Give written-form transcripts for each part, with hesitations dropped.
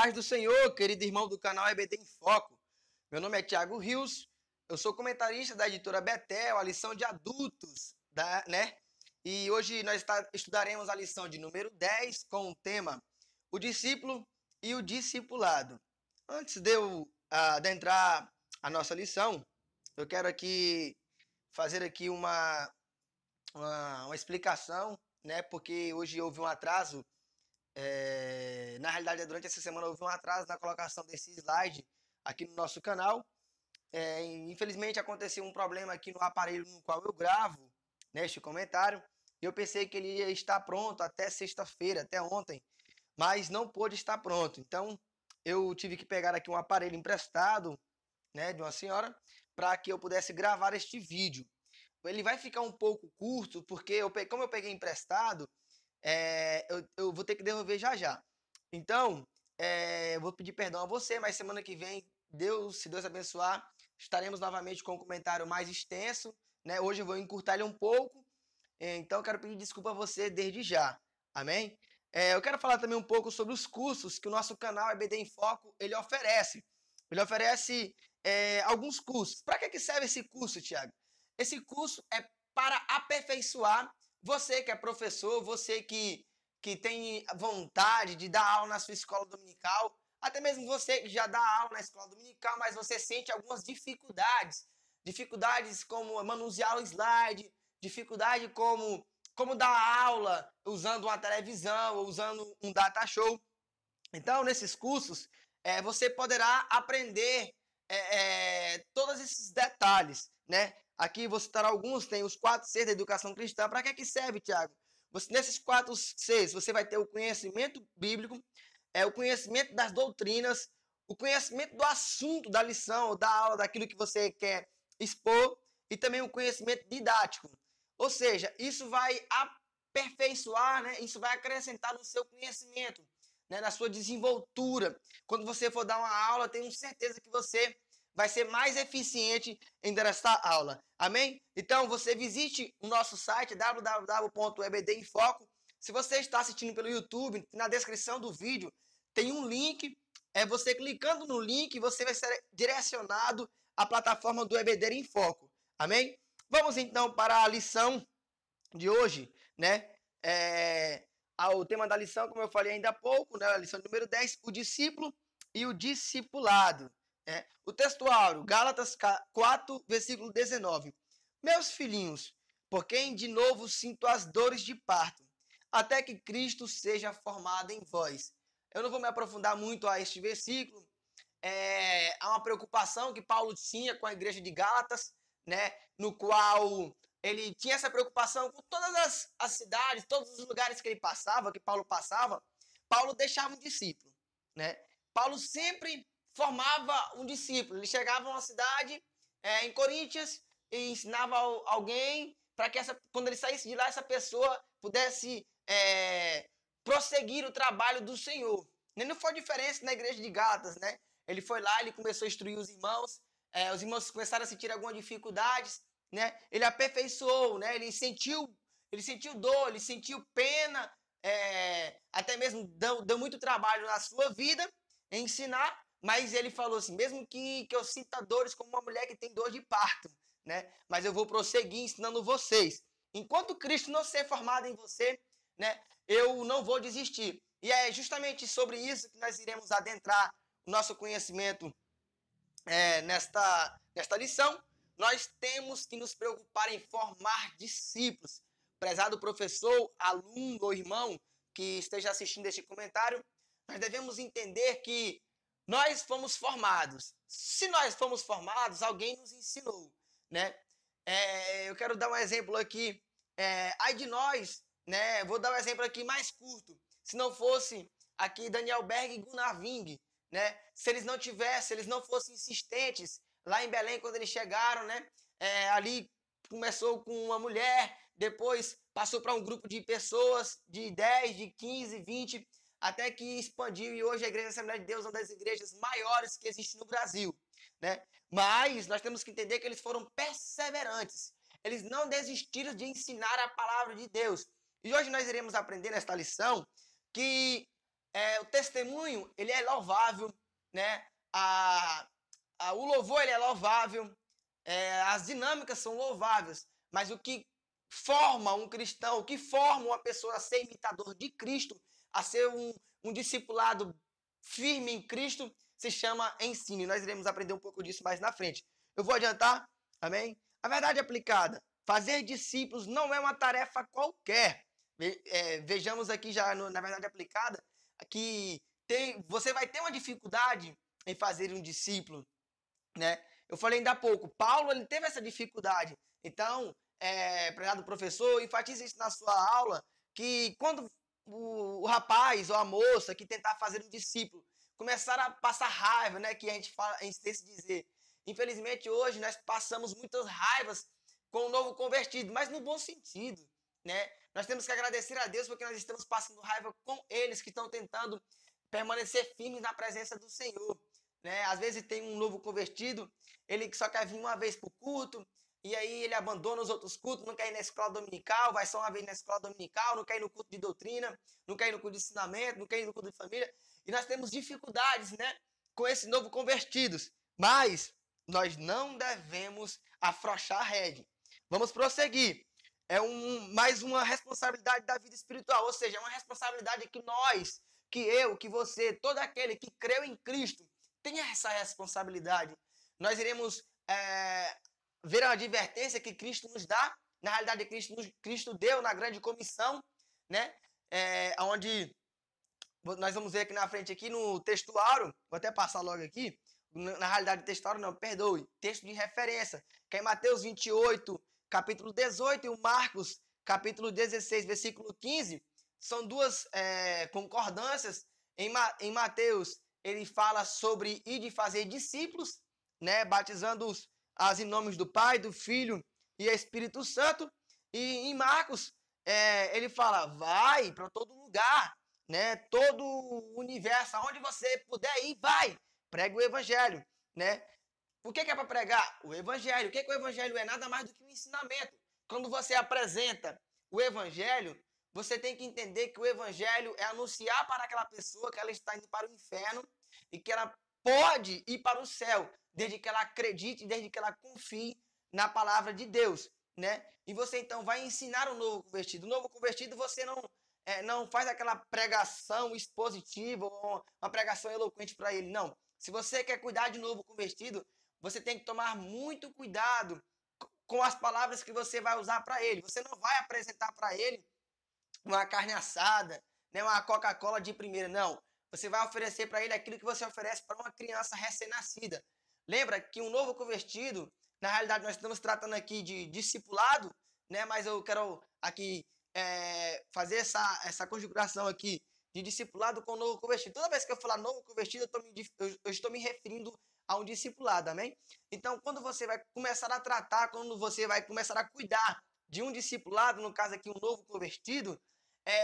paz do Senhor, querido irmão do canal EBD em Foco. Meu nome é Thiago Rios, eu sou comentarista da editora Betel, a lição de adultos, E hoje nós estudaremos a lição de número 10 com o tema O Discípulo e o Discipulado. Antes de eu adentrar a nossa lição, eu quero aqui fazer aqui uma explicação, porque hoje houve um atraso. Na realidade, durante essa semana houve um atraso na colocação desse slide aqui no nosso canal. Infelizmente aconteceu um problema aqui no aparelho no qual eu gravo este comentário. Eu pensei que ele ia estar pronto até sexta-feira, até ontem, mas não pôde estar pronto. Então eu tive que pegar aqui um aparelho emprestado, de uma senhora, para que eu pudesse gravar este vídeo. Ele vai ficar um pouco curto, porque como eu peguei emprestado, eu vou ter que devolver já. Então, eu vou pedir perdão a você, mas semana que vem, se Deus abençoar, estaremos novamente com um comentário mais extenso. Hoje eu vou encurtar ele um pouco, então eu quero pedir desculpa a você desde já. Amém? Eu quero falar também um pouco sobre os cursos que o nosso canal EBD em Foco ele oferece. Ele oferece alguns cursos. Para que serve esse curso, Thiago? Esse curso é para aperfeiçoar você que é professor, você que tem vontade de dar aula na sua escola dominical, até mesmo você que já dá aula na escola dominical, mas você sente algumas dificuldades. Dificuldades como manusear o slide, dificuldade como dar aula usando uma televisão ou usando um data show. Então, nesses cursos, você poderá aprender todos esses detalhes, Aqui vou citar alguns, tem os 4 Cs da educação cristã. Para que serve, Thiago? Nesses 4 Cs, você vai ter o conhecimento bíblico, o conhecimento das doutrinas, o conhecimento do assunto da lição, da aula, daquilo que você quer expor, e também o conhecimento didático. Ou seja, isso vai aperfeiçoar, isso vai acrescentar no seu conhecimento, na sua desenvoltura. Quando você for dar uma aula, tenho certeza que você vai ser mais eficiente em dar esta aula. Amém? Então, você visite o nosso site www.ebdinfoco. Se você está assistindo pelo YouTube, na descrição do vídeo tem um link. Você clicando no link, você vai ser direcionado à plataforma do EBD em Foco. Amém? Vamos então para a lição de hoje, O tema da lição, como eu falei ainda há pouco, a lição número 10, o discípulo e o discipulado. O textuário, Gálatas 4, versículo 19. Meus filhinhos, por quem de novo sinto as dores de parto, até que Cristo seja formado em vós. Eu não vou me aprofundar muito a este versículo. Há uma preocupação que Paulo tinha com a igreja de Gálatas, no qual ele tinha essa preocupação com todas as cidades, todos os lugares que ele passava, que Paulo passava. Paulo deixava um discípulo, Paulo sempre formava um discípulo. Ele chegava a uma cidade, em Coríntios, e ensinava alguém para que quando ele saísse de lá, essa pessoa pudesse prosseguir o trabalho do Senhor. E não foi diferente na igreja de Gálatas, Ele foi lá, ele começou a instruir os irmãos começaram a sentir algumas dificuldades, Ele aperfeiçoou, Ele sentiu dor, ele sentiu pena, até mesmo deu muito trabalho na sua vida em ensinar. Mas ele falou assim, mesmo que eu sinta dores como uma mulher que tem dor de parto, mas eu vou prosseguir ensinando vocês. Enquanto Cristo não ser formado em você, eu não vou desistir. E é justamente sobre isso que nós iremos adentrar o nosso conhecimento nesta lição. Nós temos que nos preocupar em formar discípulos. Prezado professor, aluno ou irmão que esteja assistindo este comentário, nós devemos entender que nós fomos formados. Se nós fomos formados, alguém nos ensinou, eu quero dar um exemplo aqui. Ai de nós, vou dar um exemplo aqui mais curto. Se não fosse aqui Daniel Berg e Gunnar Wing, se eles não fossem insistentes lá em Belém quando eles chegaram, ali começou com uma mulher, depois passou para um grupo de pessoas de 10, de 15, 20, até que expandiu, e hoje a Igreja Assembleia de Deus é uma das igrejas maiores que existe no Brasil, Mas nós temos que entender que eles foram perseverantes. Eles não desistiram de ensinar a palavra de Deus. E hoje nós iremos aprender nesta lição que o testemunho, ele é louvável, né? O louvor, ele é louvável, as dinâmicas são louváveis, mas o que forma um cristão, o que forma uma pessoa a ser imitador de Cristo, a ser um discipulado firme em Cristo, se chama ensino. E nós iremos aprender um pouco disso mais na frente. Eu vou adiantar, amém? A verdade aplicada, fazer discípulos não é uma tarefa qualquer. Vejamos aqui já na verdade aplicada, que você vai ter uma dificuldade em fazer um discípulo, né? Eu falei ainda há pouco, Paulo ele teve essa dificuldade. Então, prezado professor, enfatize isso na sua aula, que quando o rapaz ou a moça que tentar fazer um discípulo começar a passar raiva, né? Que a gente tem que dizer. Infelizmente, hoje nós passamos muitas raivas com o novo convertido, mas no bom sentido, né? Nós temos que agradecer a Deus porque nós estamos passando raiva com eles que estão tentando permanecer firmes na presença do Senhor, né? Às vezes tem um novo convertido, ele só quer vir uma vez para o culto, e aí ele abandona os outros cultos, não quer ir na escola dominical, vai só uma vez na escola dominical, não quer ir no culto de doutrina, não quer ir no culto de ensinamento, não quer ir no culto de família. E nós temos dificuldades, né, com esses novos convertidos. Mas nós não devemos afrouxar a rede. Vamos prosseguir. Mais uma responsabilidade da vida espiritual, ou seja, é uma responsabilidade que nós, que eu, que você, todo aquele que creu em Cristo, tem essa responsabilidade. Nós iremos ver a advertência que Cristo nos dá, na realidade Cristo deu na grande comissão, né? Onde nós vamos ver aqui na frente, aqui no textuário, vou até passar logo aqui, na realidade textuário não, perdoe, texto de referência, que é em Mateus 28, capítulo 18, e o Marcos, capítulo 16, versículo 15, são duas concordâncias. Em Mateus, ele fala sobre ir de fazer discípulos, né, batizando-os em nomes do Pai, do Filho e Espírito Santo. E em Marcos, ele fala, vai para todo lugar, né, todo o universo, aonde você puder ir, vai, prega o evangelho, né? O que é para pregar? O evangelho. O que o evangelho é? Nada mais do que um ensinamento. Quando você apresenta o evangelho, você tem que entender que o evangelho é anunciar para aquela pessoa que ela está indo para o inferno e que ela pode ir para o céu, desde que ela acredite, desde que ela confie na palavra de Deus, né? E você então vai ensinar o novo convertido. O novo convertido você não faz aquela pregação expositiva ou uma pregação eloquente para ele, não. Se você quer cuidar de novo convertido, você tem que tomar muito cuidado com as palavras que você vai usar para ele. Você não vai apresentar para ele uma carne assada, né, uma Coca-Cola de primeira, não. Você vai oferecer para ele aquilo que você oferece para uma criança recém-nascida. Lembra que um novo convertido, na realidade nós estamos tratando aqui de discipulado, né, mas eu quero aqui fazer essa conjugação aqui de discipulado com novo convertido. Toda vez que eu falar novo convertido, eu estou me referindo a um discipulado, amém? Então, quando você vai começar a tratar, quando você vai começar a cuidar de um discipulado, no caso aqui um novo convertido,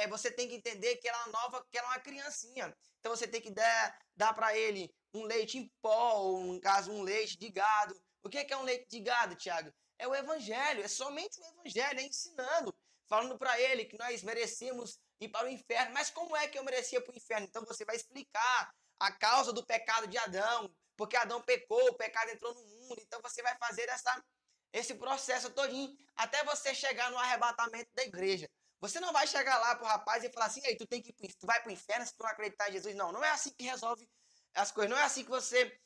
você tem que entender que ela é nova, que ela é uma criancinha. Então, você tem que dar para ele um leite em pó, ou no caso, um leite de gado. O que é um leite de gado, Tiago? É o evangelho, é somente o evangelho, é ensinando, falando para ele que nós merecíamos ir para o inferno. Mas como é que eu merecia para o inferno? Então, você vai explicar a causa do pecado de Adão, porque Adão pecou, o pecado entrou no mundo. Então você vai fazer esse processo todinho até você chegar no arrebatamento da igreja. Você não vai chegar lá pro rapaz e falar assim, ei, tu vai pro inferno se tu não acreditar em Jesus. Não, não é assim que resolve as coisas. Não é assim que você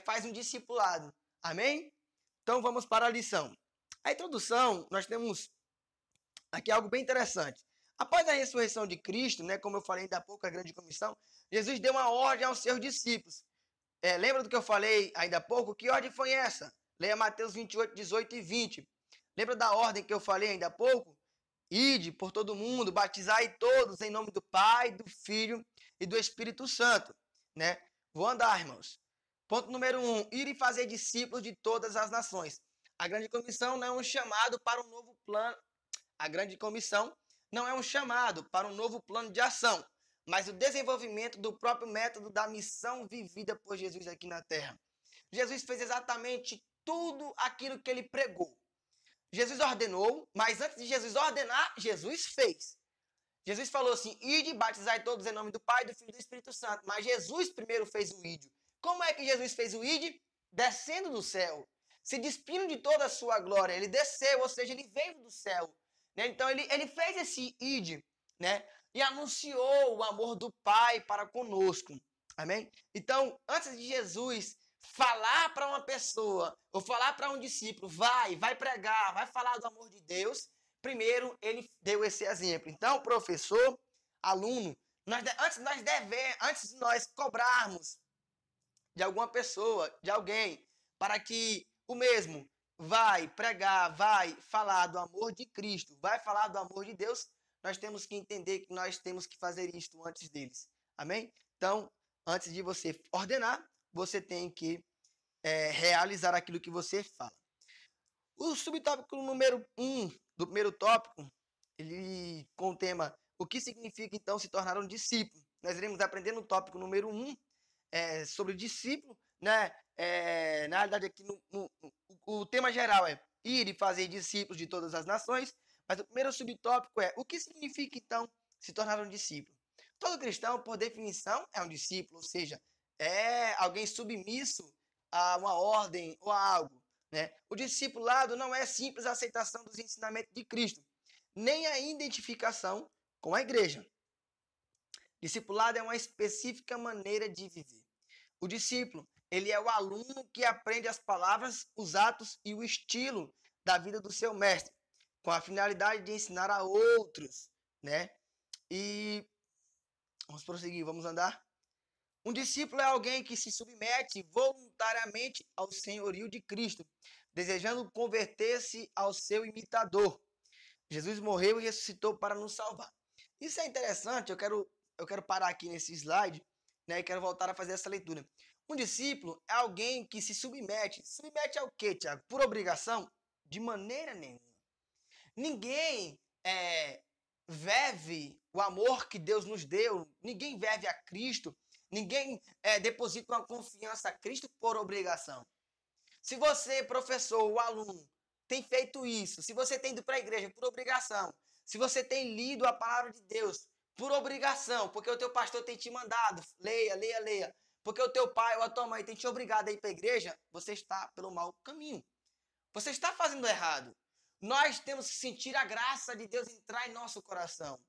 faz um discipulado. Amém? Então vamos para a lição. A introdução, nós temos aqui algo bem interessante. Após a ressurreição de Cristo, né, como eu falei ainda há pouco, a grande comissão, Jesus deu uma ordem aos seus discípulos. Lembra do que eu falei ainda há pouco? Que ordem foi essa? Leia Mateus 28, 18 e 20. Lembra da ordem que eu falei ainda há pouco? Ide por todo mundo, batizai todos em nome do Pai, do Filho e do Espírito Santo. Né? Vou andar, irmãos. Ponto número 1. Ir e fazer discípulos de todas as nações. A grande comissão não é um chamado para um novo plano. A grande comissão não é um chamado para um novo plano de ação, mas o desenvolvimento do próprio método da missão vivida por Jesus aqui na Terra. Jesus fez exatamente tudo aquilo que ele pregou. Jesus ordenou, mas antes de Jesus ordenar, Jesus fez. Jesus falou assim, ide e batizai todos em nome do Pai, do Filho e do Espírito Santo. Mas Jesus primeiro fez o ide. Como é que Jesus fez o ide? Descendo do céu. Se despindo de toda a sua glória. Ele desceu, ou seja, ele veio do céu. Né? Então ele fez esse ide, né? E anunciou o amor do Pai para conosco. Amém? Então, antes de Jesus falar para uma pessoa, ou falar para um discípulo, vai pregar, vai falar do amor de Deus, primeiro ele deu esse exemplo. Então, professor, aluno, antes de nós cobrarmos de alguma pessoa, de alguém, para que o mesmo vai pregar, vai falar do amor de Cristo, vai falar do amor de Deus, nós temos que entender que nós temos que fazer isto antes deles. Amém? Então, antes de você ordenar, você tem que realizar aquilo que você fala. O subtópico número 1 do primeiro tópico, ele com o tema o que significa então se tornar um discípulo. Nós iremos aprender no tópico número 1 sobre discípulo, né? Na realidade aqui o tema geral é ir e fazer discípulos de todas as nações, mas o primeiro subtópico é o que significa então se tornar um discípulo. Todo cristão, por definição, é um discípulo, ou seja, é alguém submisso a uma ordem ou a algo. Né? O discipulado não é simples aceitação dos ensinamentos de Cristo, nem a identificação com a igreja. Discipulado é uma específica maneira de viver. O discípulo, ele é o aluno que aprende as palavras, os atos e o estilo da vida do seu mestre, com a finalidade de ensinar a outros, né? E vamos prosseguir, vamos andar. Um discípulo é alguém que se submete voluntariamente ao senhorio de Cristo, desejando converter-se ao seu imitador. Jesus morreu e ressuscitou para nos salvar. Isso é interessante, eu quero parar aqui nesse slide, né, e quero voltar a fazer essa leitura. Um discípulo é alguém que se submete. Submete ao quê, Tiago? Por obrigação? De maneira nenhuma. Ninguém vive o amor que Deus nos deu, ninguém vive a Cristo, ninguém deposita uma confiança a Cristo por obrigação. Se você, professor ou aluno, tem feito isso, se você tem ido para a igreja por obrigação, se você tem lido a palavra de Deus por obrigação, porque o teu pastor tem te mandado, leia, porque o teu pai ou a tua mãe tem te obrigado a ir para a igreja, você está pelo mau caminho. Você está fazendo errado. Nós temos que sentir a graça de Deus entrar em nosso coração.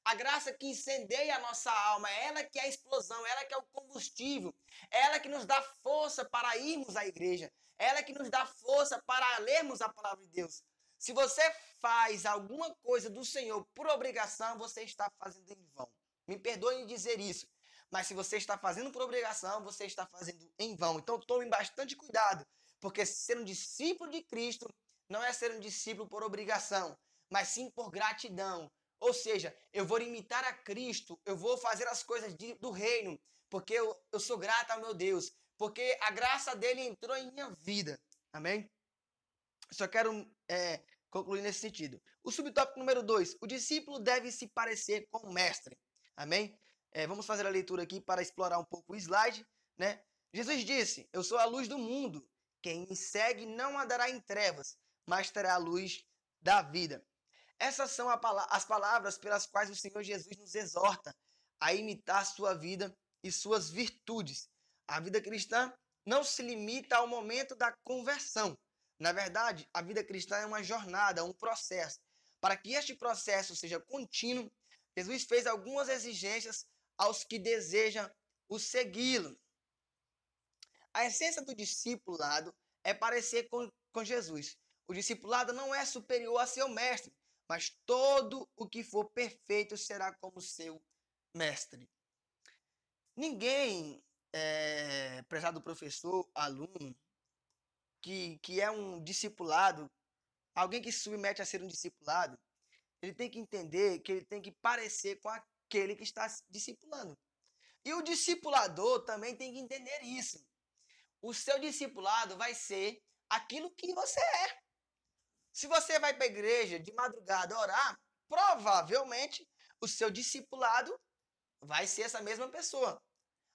A graça que incendeia a nossa alma, é ela que é a explosão, ela que é o combustível, é ela que nos dá força para irmos à igreja, é ela que nos dá força para lermos a palavra de Deus. Se você faz alguma coisa do Senhor por obrigação, você está fazendo em vão. Me perdoe em dizer isso, mas se você está fazendo por obrigação, você está fazendo em vão. Então tome bastante cuidado, porque ser um discípulo de Cristo não é ser um discípulo por obrigação, mas sim por gratidão. Ou seja, eu vou imitar a Cristo, eu vou fazer as coisas do reino, porque eu sou grato ao meu Deus, porque a graça dele entrou em minha vida. Amém? Só quero concluir nesse sentido. O subtópico número 2, o discípulo deve se parecer com o mestre. Amém? Vamos fazer a leitura aqui para explorar um pouco o slide. Né? Jesus disse, eu sou a luz do mundo. Quem me segue não andará em trevas, mas terá a luz da vida. Essas são as palavras pelas quais o Senhor Jesus nos exorta a imitar sua vida e suas virtudes. A vida cristã não se limita ao momento da conversão. Na verdade, a vida cristã é uma jornada, um processo. Para que este processo seja contínuo, Jesus fez algumas exigências aos que desejam o segui-lo. A essência do discipulado é parecer com Jesus. O discipulado não é superior a seu mestre, mas todo o que for perfeito será como seu mestre. Ninguém, prezado professor, aluno, que é um discipulado, alguém que se submete a ser um discipulado, ele tem que entender que ele tem que parecer com aquele que está discipulando. E o discipulador também tem que entender isso. O seu discipulado vai ser aquilo que você é. Se você vai para a igreja de madrugada orar, provavelmente o seu discipulado vai ser essa mesma pessoa.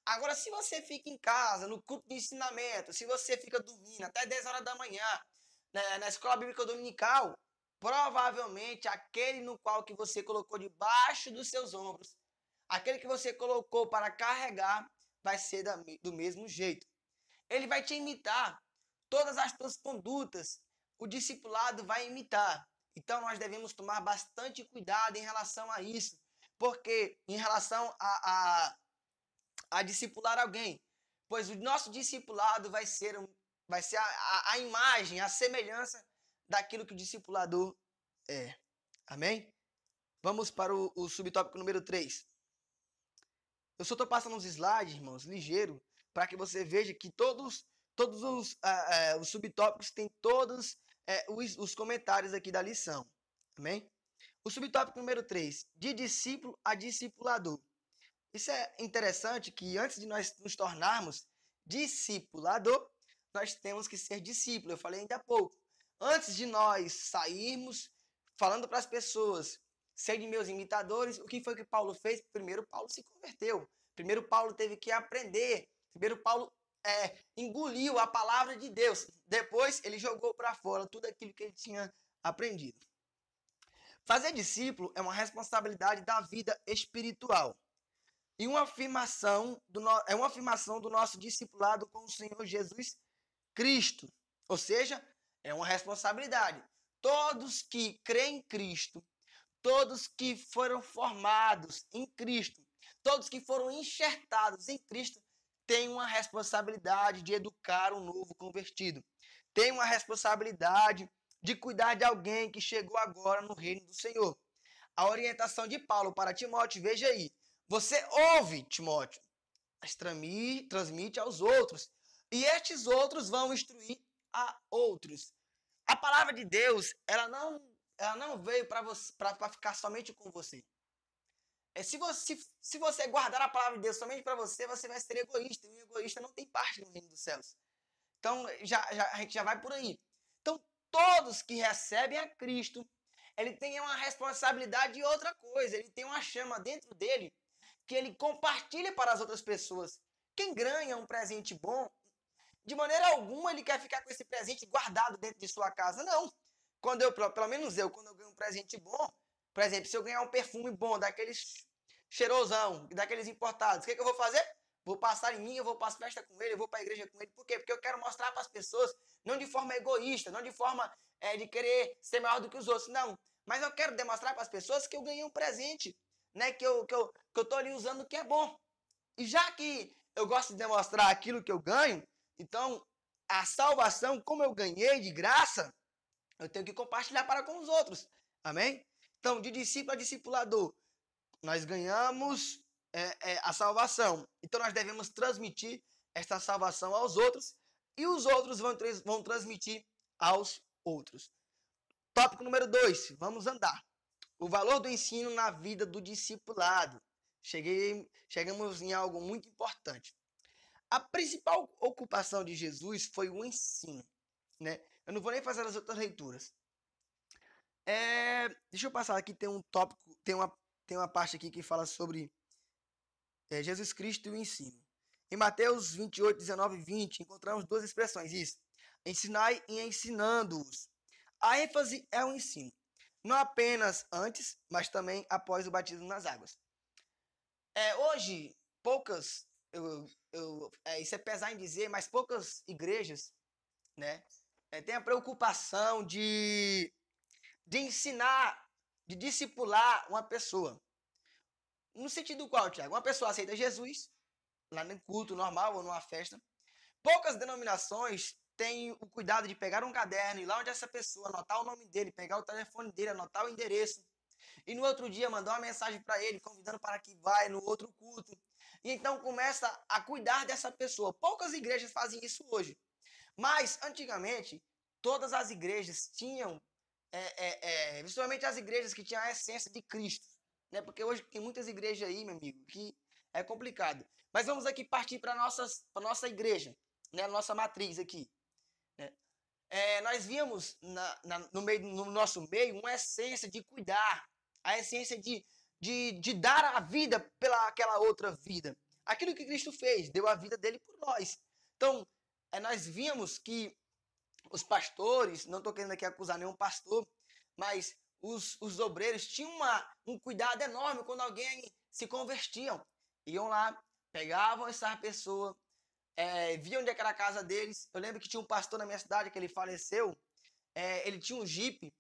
Agora, se você fica em casa, no culto de ensinamento, se você fica dormindo até 10 horas da manhã, né, na escola bíblica dominical, provavelmente aquele no qual que você colocou debaixo dos seus ombros, aquele que você colocou para carregar, vai ser do mesmo jeito. Ele vai te imitar. Todas as tuas condutas, o discipulado vai imitar. Então nós devemos tomar bastante cuidado em relação a isso, porque em relação a discipular alguém, pois o nosso discipulado vai ser a imagem, a semelhança daquilo que o discipulador é. Amém? Vamos para o subtópico número 3. Eu só estou passando uns slides, irmãos, ligeiro, para que você veja que todos os subtópicos têm todos os comentários aqui da lição. Amém? O subtópico número 3, de discípulo a discipulador. Isso é interessante que antes de nós nos tornarmos discipulador, nós temos que ser discípulo. Eu falei ainda há pouco. Antes de nós sairmos falando para as pessoas, serem meus imitadores, o que foi que Paulo fez? Primeiro, Paulo se converteu. Primeiro, Paulo teve que aprender. Primeiro, Paulo engoliu a palavra de Deus. Depois, ele jogou para fora tudo aquilo que ele tinha aprendido. Fazer discípulo é uma responsabilidade da vida espiritual. E uma afirmação do nosso discipulado com o Senhor Jesus Cristo. Ou seja, é uma responsabilidade. Todos que creem em Cristo, todos que foram formados em Cristo, todos que foram enxertados em Cristo, têm uma responsabilidade de educar um novo convertido. Tem uma responsabilidade de cuidar de alguém que chegou agora no reino do Senhor. A orientação de Paulo para Timóteo, veja aí. Você ouve, Timóteo, mas transmite aos outros. E estes outros vão instruir a outros. A palavra de Deus, ela não veio para ficar somente com você. Se você guardar a palavra de Deus somente para você, você vai ser egoísta. E o egoísta não tem parte no reino dos céus. Então, a gente já vai por aí. Então, todos que recebem a Cristo, ele tem uma responsabilidade de outra coisa. Ele tem uma chama dentro dele que ele compartilha para as outras pessoas. Quem ganha um presente bom, de maneira alguma ele quer ficar com esse presente guardado dentro de sua casa. Não. Pelo menos quando eu ganho um presente bom, por exemplo, se eu ganhar um perfume bom, daqueles cheirosão, daqueles importados, o que eu vou fazer? Vou passar em mim, eu vou para as festas com ele, eu vou para a igreja com ele. Por quê? Porque eu quero mostrar para as pessoas, não de forma egoísta, não de forma de querer ser maior do que os outros, não. Mas eu quero demonstrar para as pessoas que eu ganhei um presente, né? Que eu estou ali usando o que é bom. E já que eu gosto de demonstrar aquilo que eu ganho, então a salvação, como eu ganhei de graça, eu tenho que compartilhar para com os outros. Amém? Então, de discípulo a discipulador, nós ganhamos a salvação. Então, nós devemos transmitir esta salvação aos outros e os outros vão transmitir aos outros. Tópico número 2, vamos andar. O valor do ensino na vida do discipulado. Chegamos em algo muito importante. A principal ocupação de Jesus foi o ensino, né? Eu não vou nem fazer as outras leituras. Deixa eu passar aqui, tem um tópico, tem uma parte aqui que fala sobre Jesus Cristo e o ensino. Em Mateus 28, 19 e 20, encontramos duas expressões, isso. Ensinai e ensinando-os. A ênfase é o ensino. Não apenas antes, mas também após o batismo nas águas. Hoje, poucas, isso é pesar em dizer, mas poucas igrejas, né, têm a preocupação de ensinar, de discipular uma pessoa. No sentido qual, Tiago? Uma pessoa aceita Jesus, lá no culto normal ou numa festa. Poucas denominações têm o cuidado de pegar um caderno e lá onde essa pessoa anotar o nome dele, pegar o telefone dele, anotar o endereço. E no outro dia mandar uma mensagem para ele, convidando para que vá no outro culto. E então começa a cuidar dessa pessoa. Poucas igrejas fazem isso hoje. Mas, antigamente, todas as igrejas tinham, principalmente as igrejas que tinham a essência de Cristo. Né? Porque hoje tem muitas igrejas aí, meu amigo, que é complicado. Mas vamos aqui partir para a nossa igreja, né? A nossa matriz aqui. Né? Nós víamos no nosso meio uma essência de cuidar, a essência de dar a vida pela aquela outra vida. Aquilo que Cristo fez, deu a vida dele por nós. Então, nós vimos que os pastores, não estou querendo aqui acusar nenhum pastor, mas os obreiros tinham um cuidado enorme quando alguém se convertiam. Iam lá, pegavam essa pessoa, viam onde era a casa deles. Eu lembro que tinha um pastor na minha cidade que ele faleceu, ele tinha um jipe,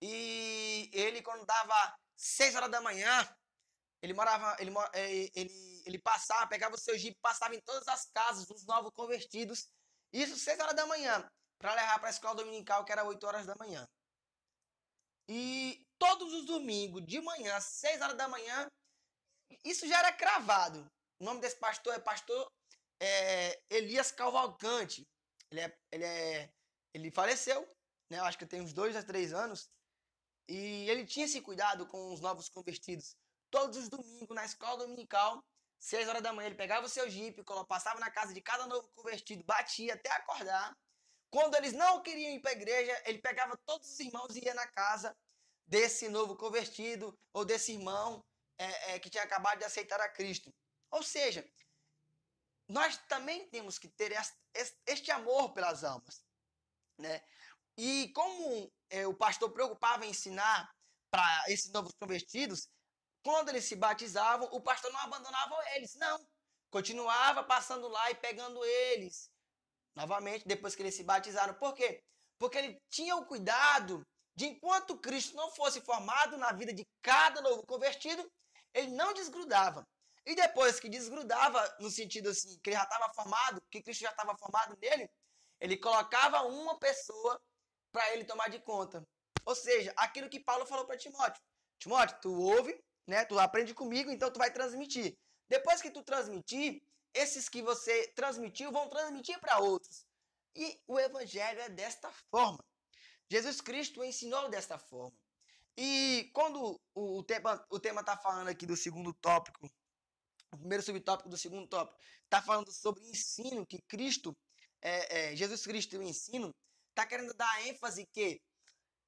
e ele, quando dava 6 horas da manhã, ele passava, pegava o seu jipe, passava em todas as casas dos novos convertidos, isso 6 horas da manhã, para levar para a escola dominical, que era 8 horas da manhã. E todos os domingos, de manhã, 6 horas da manhã, isso já era cravado. O nome desse pastor é pastor Elias Cavalcante. Ele faleceu, né? Eu acho que tem uns 2 a 3 anos. E ele tinha esse cuidado com os novos convertidos. Todos os domingos, na escola dominical, 6 horas da manhã, ele pegava o seu jipe, passava na casa de cada novo convertido, batia até acordar. Quando eles não queriam ir para a igreja, ele pegava todos os irmãos e ia na casa desse novo convertido ou desse irmão que tinha acabado de aceitar a Cristo. Ou seja, nós também temos que ter este amor pelas almas, né? E como o pastor preocupava em ensinar para esses novos convertidos, quando eles se batizavam, o pastor não abandonava eles, não. Continuava passando lá e pegando eles novamente depois que eles se batizaram. Por quê? Porque ele tinha o cuidado de, enquanto Cristo não fosse formado na vida de cada novo convertido, ele não desgrudava. E depois que desgrudava, no sentido assim, que ele já estava formado, que Cristo já estava formado nele, ele colocava uma pessoa para ele tomar de conta. Ou seja, aquilo que Paulo falou para Timóteo. Timóteo, tu ouve, né? Tu aprende comigo, então tu vai transmitir. Depois que tu transmitir, esses que você transmitiu vão transmitir para outros. E o evangelho é desta forma. Jesus Cristo ensinou desta forma. E quando o tema está falando aqui do segundo tópico, o primeiro subtópico do segundo tópico, está falando sobre ensino, que Cristo, Jesus Cristo, o ensino, está querendo dar ênfase que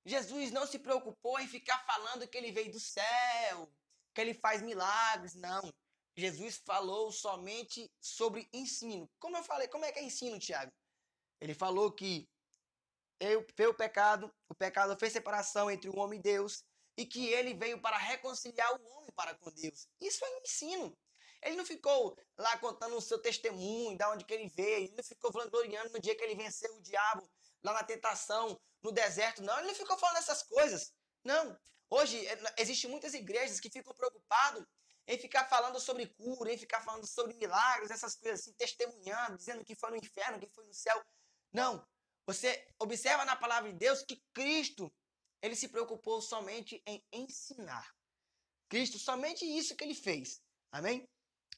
Jesus não se preocupou em ficar falando que ele veio do céu, que ele faz milagres, não. Jesus falou somente sobre ensino. Como eu falei, como é que é ensino, Tiago? Ele falou que veio o pecado fez separação entre o homem e Deus, e que ele veio para reconciliar o homem para com Deus. Isso é um ensino. Ele não ficou lá contando o seu testemunho, de onde que ele veio, ele não ficou vangloriando no dia que ele venceu o diabo, lá na tentação, no deserto, não. Ele não ficou falando essas coisas, não. Hoje, existem muitas igrejas que ficam preocupadas em ficar falando sobre cura, em ficar falando sobre milagres, essas coisas assim, testemunhando, dizendo que foi no inferno, que foi no céu. Não. Você observa na palavra de Deus que Cristo, ele se preocupou somente em ensinar. Cristo, somente isso que ele fez. Amém?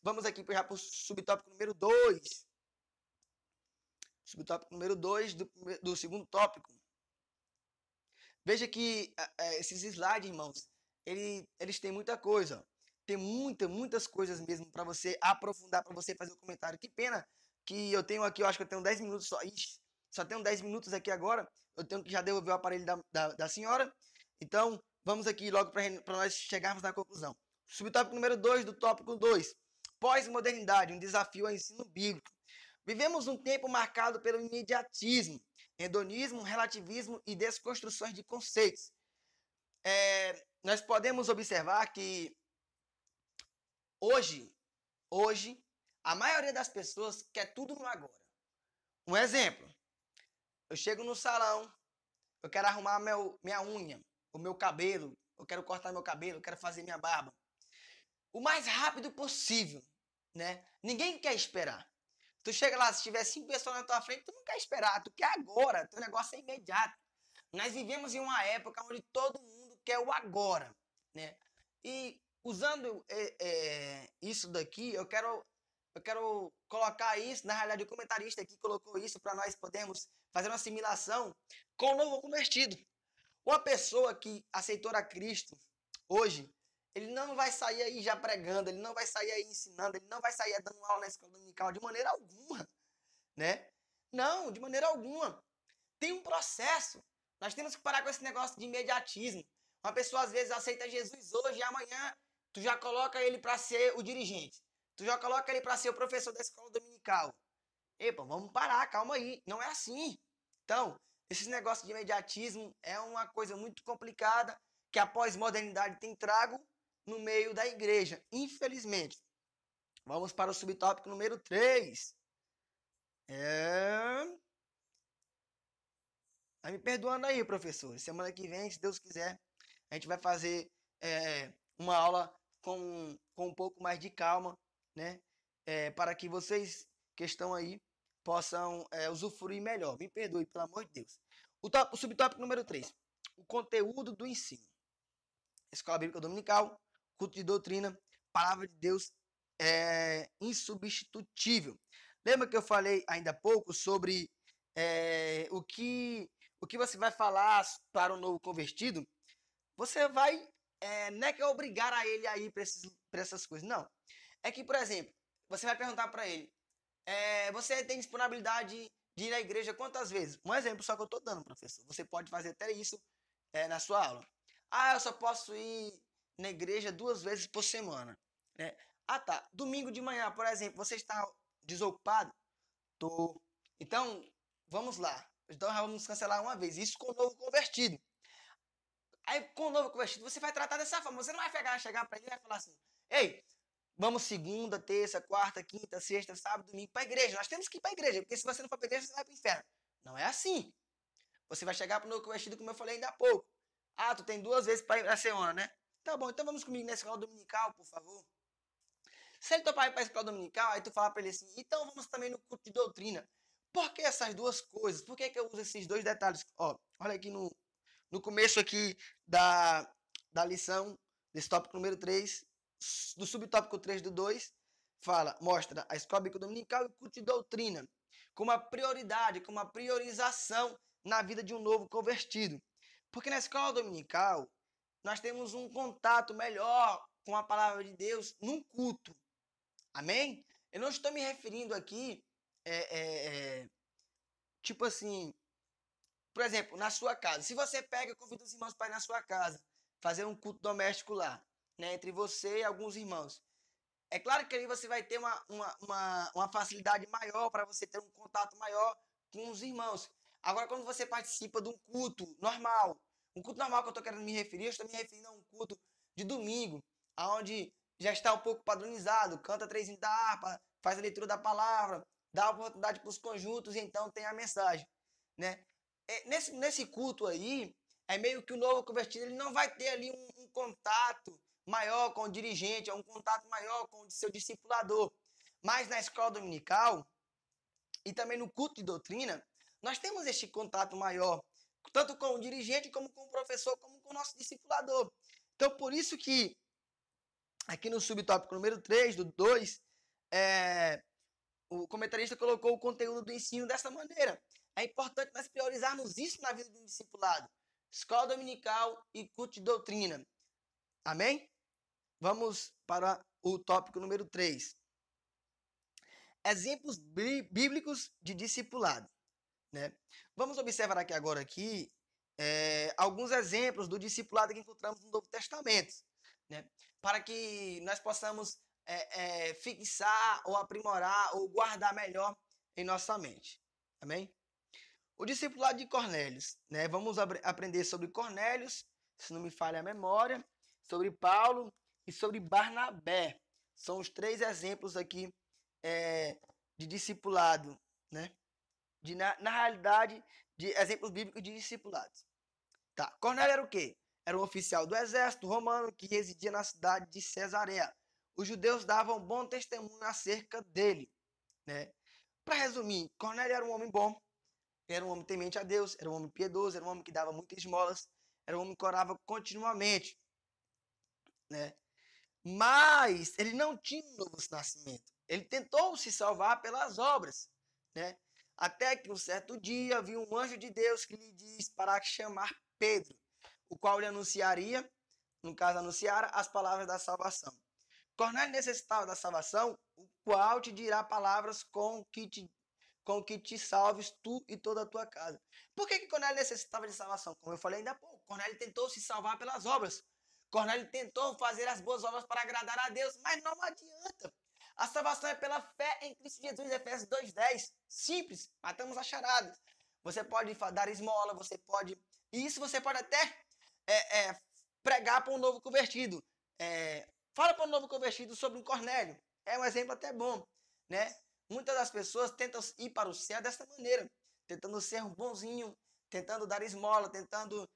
Vamos aqui já para o subtópico número 2. Subtópico número 2 do segundo tópico. Veja que esses slides, irmãos, eles têm muita coisa. Tem muitas coisas mesmo para você aprofundar, para você fazer o comentário. Que pena que eu tenho aqui, eu acho que eu tenho 10 minutos só. Ixi, só tenho 10 minutos aqui agora. Eu tenho que já devolver o aparelho da senhora. Então, vamos aqui logo para nós chegarmos na conclusão. Subtópico número 2 do tópico 2. Pós-modernidade, um desafio ao ensino bíblico. Vivemos um tempo marcado pelo imediatismo, hedonismo, relativismo e desconstruções de conceitos. Nós podemos observar que hoje, a maioria das pessoas quer tudo no agora. Um exemplo, eu chego no salão, eu quero arrumar minha unha, o meu cabelo, eu quero cortar meu cabelo, eu quero fazer minha barba. O mais rápido possível, né? Ninguém quer esperar. Tu chega lá, se tiver 5 pessoas na tua frente, tu não quer esperar, tu quer agora, teu negócio é imediato. Nós vivemos em uma época onde todo mundo quer o agora, né? E usando isso daqui, eu quero colocar isso, na realidade o comentarista aqui colocou isso para nós podermos fazer uma assimilação com o novo convertido. Uma pessoa que aceitou a Cristo hoje, ele não vai sair aí já pregando, ele não vai sair aí ensinando, ele não vai sair dando aula na escola dominical de maneira alguma, né? Não, de maneira alguma. Tem um processo. Nós temos que parar com esse negócio de imediatismo. Uma pessoa às vezes aceita Jesus hoje e amanhã tu já coloca ele para ser o dirigente. Tu já coloca ele para ser o professor da escola dominical. Epa, vamos parar, calma aí. Não é assim. Então, Esse negócio de imediatismo é uma coisa muito complicada que a pós-modernidade tem trago no meio da igreja, infelizmente. Vamos para o subtópico número 3. Vai me perdoando aí, professor. Semana que vem, se Deus quiser, a gente vai fazer uma aula com um pouco mais de calma, né? Para que vocês que estão aí possam usufruir melhor. Me perdoe, pelo amor de Deus. O subtópico número 3. O conteúdo do ensino. Escola Bíblica Dominical, culto de doutrina, palavra de Deus é insubstitutível. Lembra que eu falei ainda há pouco sobre o que você vai falar para o novo convertido? Você vai, não é que é obrigar a ele a ir para essas coisas, não. É que, por exemplo, você vai perguntar para ele, você tem disponibilidade de ir à igreja quantas vezes? Um exemplo só que eu estou dando, professor. Você pode fazer até isso na sua aula. Ah, eu só posso ir na igreja 2 vezes por semana. Né? Ah, tá. Domingo de manhã, por exemplo, você está desocupado? Tô. Então, vamos lá. Então, vamos cancelar uma vez. Isso com o novo convertido. Aí, com o novo convertido, você vai tratar dessa forma. Você não vai chegar para ele e vai falar assim: ei, vamos segunda, terça, quarta, quinta, sexta, sábado, domingo para a igreja. Nós temos que ir para a igreja, porque se você não for para a igreja, você vai para o inferno. Não é assim. Você vai chegar para o novo convertido, como eu falei ainda há pouco. Ah, tu tem 2 vezes para ir na semana, né? Tá bom, então vamos comigo na escola dominical, por favor. Se ele topar ir para a escola dominical, aí tu fala para ele assim, então vamos também no culto de doutrina. Por que essas duas coisas? Por que eu uso esses 2 detalhes? Ó, olha aqui no começo aqui da lição, desse tópico número 3, do subtópico 3 do 2, mostra a escola bíblica dominical e o culto de doutrina como uma prioridade, como uma priorização na vida de um novo convertido. Porque na escola dominical, nós temos um contato melhor com a palavra de Deus num culto. Amém? Eu não estou me referindo aqui, tipo assim, por exemplo, na sua casa. Se você pega e convida os irmãos para ir na sua casa, fazer um culto doméstico lá, né, entre você e alguns irmãos. É claro que aí você vai ter uma facilidade maior para você ter um contato maior com os irmãos. Agora, quando você participa de um culto normal que eu estou querendo me referir, eu estou me referindo a um culto de domingo, onde já está um pouco padronizado, canta 3 hinos da harpa, faz a leitura da palavra, dá oportunidade para os conjuntos e então tem a mensagem, né? Nesse culto aí, é meio que o novo convertido, ele não vai ter ali um contato maior com o dirigente, é um contato maior com o seu discipulador. Mas na escola dominical e também no culto de doutrina, nós temos este contato maior, tanto com o dirigente, como com o professor, como com o nosso discipulador. Então, por isso que aqui no subtópico número 3 do 2, o comentarista colocou o conteúdo do ensino dessa maneira. É importante nós priorizarmos isso na vida de um discipulado. Escola dominical e culto de doutrina. Amém? Vamos para o tópico número 3. Exemplos bíblicos de discipulado. Né? Vamos observar agora alguns exemplos do discipulado que encontramos no Novo Testamento. Né? Para que nós possamos fixar ou aprimorar ou guardar melhor em nossa mente. Amém? O discipulado de Cornélios. Né? Vamos aprender sobre Cornélios, se não me falha a memória, sobre Paulo e sobre Barnabé. São os 3 exemplos aqui de discipulado, né? Na realidade, de exemplos bíblicos de discipulados. Tá. Cornélio era o quê? Era um oficial do exército romano que residia na cidade de Cesareia. Os judeus davam bom testemunho acerca dele. Né? Para resumir, Cornélio era um homem bom, era um homem temente a Deus, era um homem piedoso, era um homem que dava muitas esmolas, era um homem que orava continuamente. Né? Mas ele não tinha um novo nascimento. Ele tentou se salvar pelas obras. Né? Até que um certo dia viu um anjo de Deus que lhe diz para chamar Pedro, o qual lhe anunciaria, no caso anunciara, as palavras da salvação. Cornélio necessitava da salvação, o qual te dirá palavras com que te salves tu e toda a tua casa. Por que Cornélio necessitava de salvação? Como eu falei ainda há pouco, Cornélio tentou se salvar pelas obras. Cornélio tentou fazer as boas obras para agradar a Deus, mas não adianta. A salvação é pela fé em Cristo Jesus, Efésios 2:10. Simples, matamos a charada. você pode dar esmola, você pode... Isso você pode até pregar para um novo convertido. Fala para um novo convertido sobre um Cornélio. É um exemplo até bom, né? Muitas das pessoas tentam ir para o céu dessa maneira, tentando ser um bonzinho, tentando dar esmola, tentando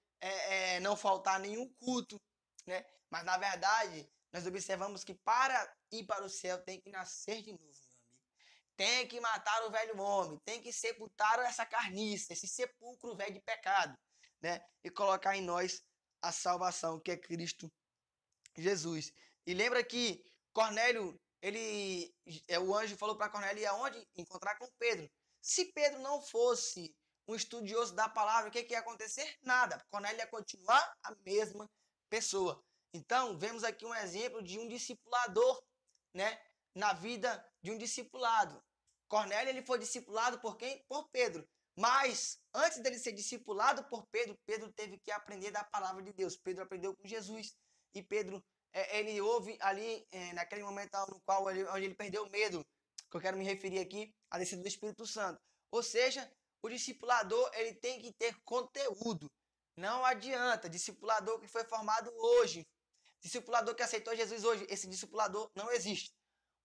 não faltar nenhum culto, né? Mas na verdade, nós observamos que para ir para o céu tem que nascer de novo, meu amigo. Tem que matar o velho homem, tem que sepultar essa carniça, esse sepulcro velho de pecado, né? E colocar em nós a salvação, que é Cristo Jesus. E lembra que Cornélio, o anjo falou para Cornélio ir aonde? Encontrar com Pedro. Se Pedro não fosse um estudioso da palavra, o que ia acontecer? Nada. Cornélio ia continuar a mesma pessoa. Então, vemos aqui um exemplo de um discipulador, né? Na vida de um discipulado. Cornélio, ele foi discipulado por quem? Por Pedro. Mas, antes dele ser discipulado por Pedro, Pedro teve que aprender da palavra de Deus. Pedro aprendeu com Jesus. E Pedro, ele ouve ali, naquele momento no qual onde ele perdeu o medo, que eu quero me referir aqui, a descida do Espírito Santo. Ou seja, o discipulador, ele tem que ter conteúdo. Não adianta. Discipulador que foi formado hoje, discipulador que aceitou Jesus hoje, esse discipulador não existe.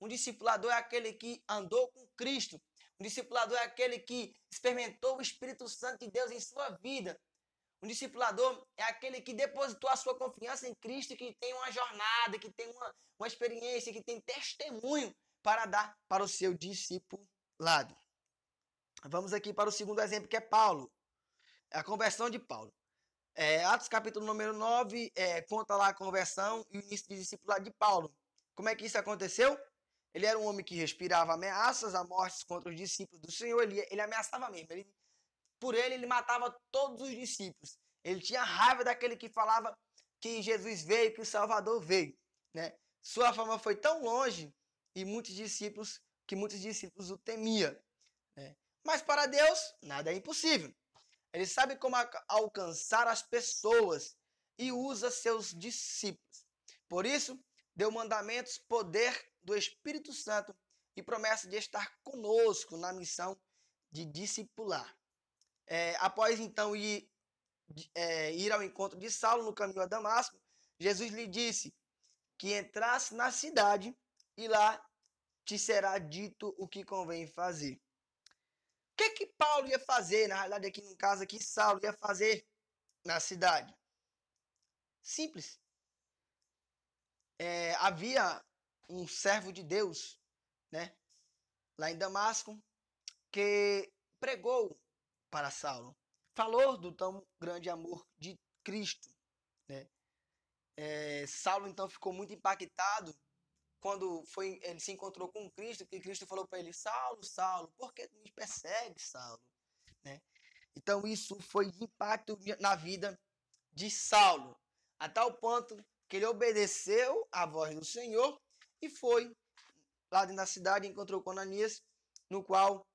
Um discipulador é aquele que andou com Cristo. Um discipulador é aquele que experimentou o Espírito Santo de Deus em sua vida. Um discipulador é aquele que depositou a sua confiança em Cristo, que tem uma jornada, que tem uma experiência, que tem testemunho para dar para o seu discipulado. Vamos aqui para o segundo exemplo, que é Paulo. A conversão de Paulo. Atos capítulo número 9, conta lá a conversão e o início do discipulado de Paulo. Como é que isso aconteceu? Ele era um homem que respirava ameaças, a morte contra os discípulos do Senhor. Ele ameaçava mesmo. Por ele matava todos os discípulos. Ele tinha raiva daquele que falava que Jesus veio, que o Salvador veio, né? Sua fama foi tão longe que muitos discípulos o temiam, né? Mas para Deus, nada é impossível. Ele sabe como alcançar as pessoas e usa seus discípulos. Por isso, deu mandamentos, poder do Espírito Santo e promessa de estar conosco na missão de discipular. Após então ir ao encontro de Saulo no caminho a Damasco, Jesus lhe disse que entrasse na cidade e lá te será dito o que convém fazer. O que Paulo ia fazer? Na realidade, aqui no caso aqui, Saulo ia fazer na cidade. Simples. Havia um servo de Deus, né, lá em Damasco, que pregou para Saulo. Falou do tão grande amor de Cristo, né? Saulo então ficou muito impactado quando ele se encontrou com Cristo, que Cristo falou para ele: Saulo, Saulo, por que tu me persegue, Saulo? Né? Então isso foi de impacto na vida de Saulo, a tal ponto que ele obedeceu à voz do Senhor e foi lá dentro da cidade e encontrou com Ananias, no qual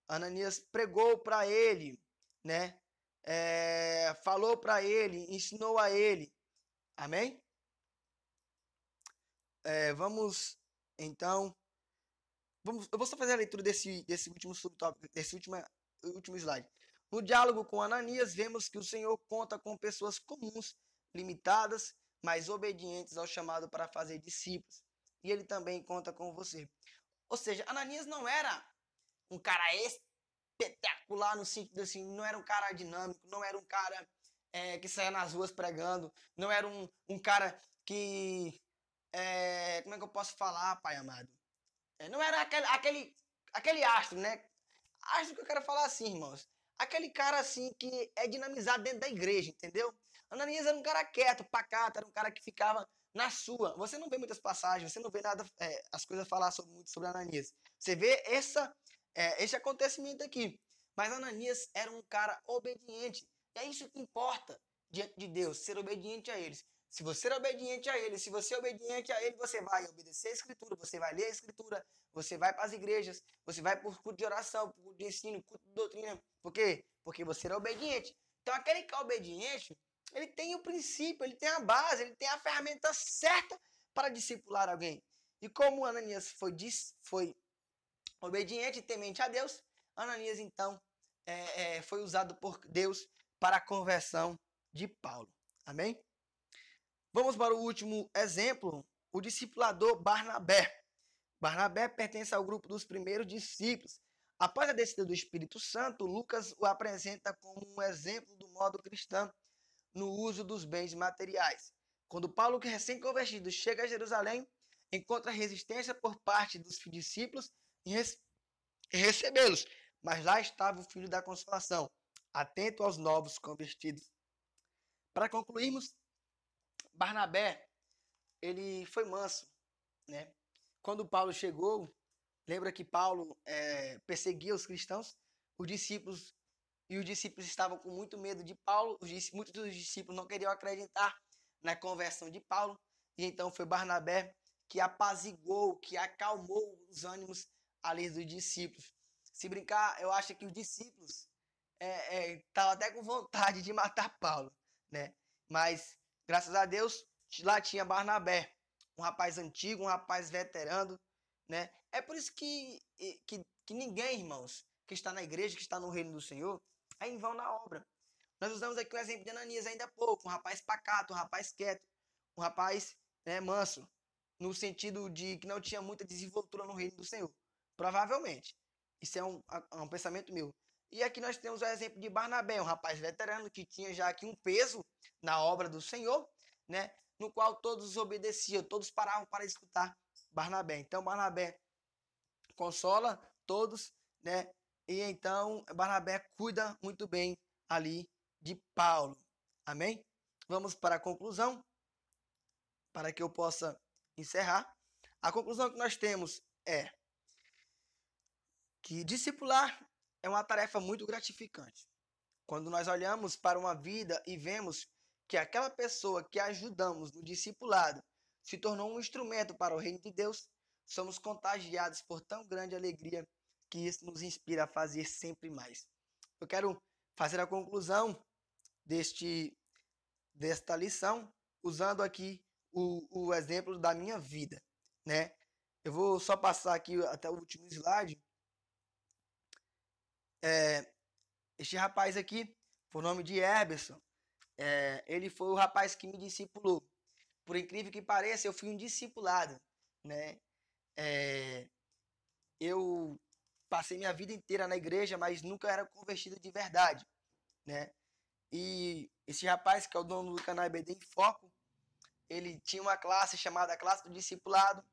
Ananias pregou para ele, né? Falou para ele, ensinou a ele. Amém? Vamos, então... eu vou só fazer a leitura desse último subtópico, desse último slide. No diálogo com Ananias, vemos que o Senhor conta com pessoas comuns, limitadas, mas obedientes ao chamado para fazer discípulos. E ele também conta com você. Ou seja, Ananias não era um cara espetacular no sentido assim, não era um cara dinâmico, não era um cara que saia nas ruas pregando, não era um cara que... como é que eu posso falar, pai amado? Não era aquele astro, né? Astro que eu quero falar assim, irmãos. Aquele cara assim que é dinamizado dentro da igreja, entendeu? Ananias era um cara quieto, pacato, era um cara que ficava na sua. Você não vê muitas passagens, você não vê nada, as coisas falar muito sobre Ananias. Você vê esse acontecimento aqui. Mas Ananias era um cara obediente. E é isso que importa diante de Deus, ser obediente a eles. Se você é obediente a ele, se você é obediente a ele, você vai obedecer a Escritura, você vai ler a Escritura, você vai para as igrejas, você vai para o culto de oração, para o culto de ensino, culto de doutrina. Por quê? Porque você é obediente. Então, aquele que é obediente, ele tem o princípio, ele tem a base, ele tem a ferramenta certa para discipular alguém. E como Ananias foi obediente e temente a Deus, Ananias, então, foi usado por Deus para a conversão de Paulo. Amém? Vamos para o último exemplo, o discipulador Barnabé. Barnabé pertence ao grupo dos primeiros discípulos. Após a descida do Espírito Santo, Lucas o apresenta como um exemplo do modo cristão no uso dos bens materiais. Quando Paulo, que recém-convertido, chega a Jerusalém, encontra resistência por parte dos discípulos em recebê-los, mas lá estava o Filho da Consolação, atento aos novos convertidos. Para concluirmos, Barnabé, ele foi manso, né? Quando Paulo chegou, lembra que Paulo perseguia os cristãos, os discípulos estavam com muito medo de Paulo, muitos dos discípulos não queriam acreditar na conversão de Paulo, e então foi Barnabé que apaziguou, que acalmou os ânimos ali dos discípulos. Se brincar, eu acho que os discípulos estavam até com vontade de matar Paulo, né? Mas, graças a Deus, lá tinha Barnabé, um rapaz antigo, um rapaz veterano, né? É por isso que ninguém, irmãos, que está na igreja, que está no reino do Senhor, é em vão na obra. Nós usamos aqui o exemplo de Ananias ainda há pouco, um rapaz pacato, um rapaz quieto, um rapaz manso, no sentido de que não tinha muita desenvoltura no reino do Senhor. Provavelmente. Isso é um pensamento meu. E aqui nós temos o exemplo de Barnabé, um rapaz veterano que tinha já aqui um peso na obra do Senhor, né? No qual todos obedeciam, todos paravam para escutar Barnabé. Então Barnabé consola todos, né? E então Barnabé cuida muito bem ali de Paulo. Amém? Vamos para a conclusão, para que eu possa encerrar. A conclusão que nós temos é que discipular é uma tarefa muito gratificante. Quando nós olhamos para uma vida e vemos que aquela pessoa que ajudamos no discipulado se tornou um instrumento para o reino de Deus, somos contagiados por tão grande alegria que isso nos inspira a fazer sempre mais. Eu quero fazer a conclusão desta lição usando aqui o exemplo da minha vida, né? Eu vou só passar aqui até o último slide. Este rapaz aqui, por nome de Herberson, ele foi o rapaz que me discipulou. Por incrível que pareça, eu fui um discipulado, né? Eu passei minha vida inteira na igreja, mas nunca era convertido de verdade, né? E esse rapaz, que é o dono do canal EBD em Foco, ele tinha uma classe chamada Classe do Discipulado.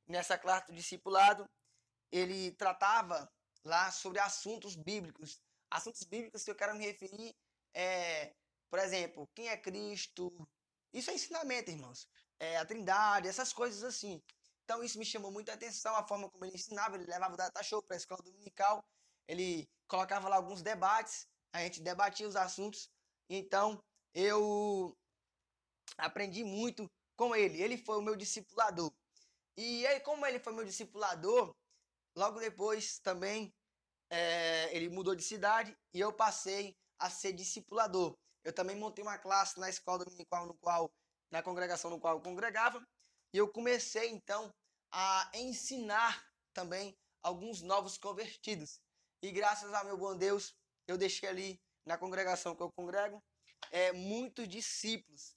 Nessa classe do discipulado, ele tratava lá sobre assuntos bíblicos. Assuntos bíblicos que eu quero me referir por exemplo, quem é Cristo? Isso é ensinamento, irmãos. A Trindade, essas coisas assim. Então isso me chamou muita atenção, a forma como ele ensinava. Ele levava o data show para a escola dominical. Ele colocava lá alguns debates. A gente debatia os assuntos. Então eu aprendi muito com ele. Ele foi o meu discipulador. E aí, como ele foi meu discipulador, logo depois também ele mudou de cidade e eu passei a ser discipulador. Eu também montei uma classe na escola dominical, na congregação no qual eu congregava, e eu comecei então a ensinar também alguns novos convertidos. E graças ao meu bom Deus, eu deixei ali na congregação que eu congrego muitos discípulos,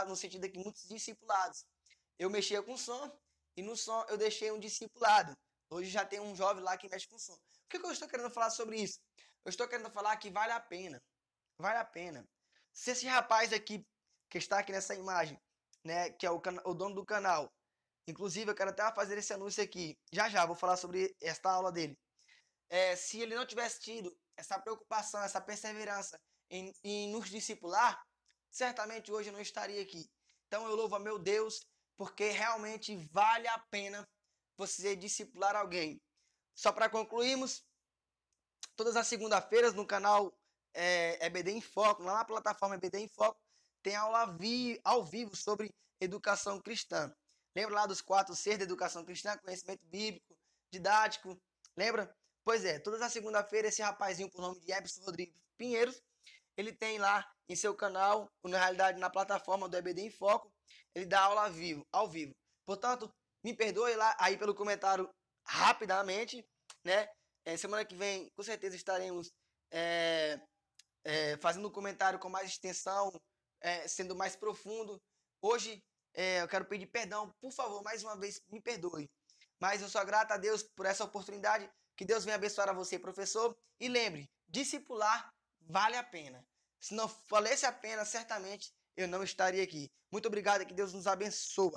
no sentido de que muitos discipulados. Eu mexia com som e no som eu deixei um discipulado. Hoje já tem um jovem lá que mexe com som. O que eu estou querendo falar sobre isso? Eu estou querendo falar que vale a pena. Vale a pena. Se esse rapaz aqui, que está aqui nessa imagem, né, que é o dono do canal, inclusive eu quero até fazer esse anúncio aqui, já vou falar sobre esta aula dele. Se ele não tivesse tido essa preocupação, essa perseverança em nos discipular, certamente hoje eu não estaria aqui. Então eu louvo a meu Deus, porque realmente vale a pena você discipular alguém. Só para concluirmos, todas as segundas-feiras no canal EBD em Foco, lá na plataforma EBD em Foco, tem aula ao vivo sobre educação cristã. Lembra lá dos 4 Cs da educação cristã? Conhecimento bíblico, didático, lembra? Pois é, todas as segundas-feiras esse rapazinho por nome de Ebson Rodrigues Pinheiros, ele tem lá em seu canal, na realidade na plataforma do EBD em Foco, ele dá aula ao vivo. Portanto, me perdoe lá aí pelo comentário rapidamente, né? Semana que vem, com certeza, estaremos fazendo um comentário com mais extensão, sendo mais profundo. Hoje, eu quero pedir perdão, por favor, mais uma vez, me perdoe. Mas eu sou grato a Deus por essa oportunidade. Que Deus venha abençoar a você, professor. E lembre, discipular vale a pena. Se não valesse a pena, certamente eu não estaria aqui. Muito obrigado e que Deus nos abençoe.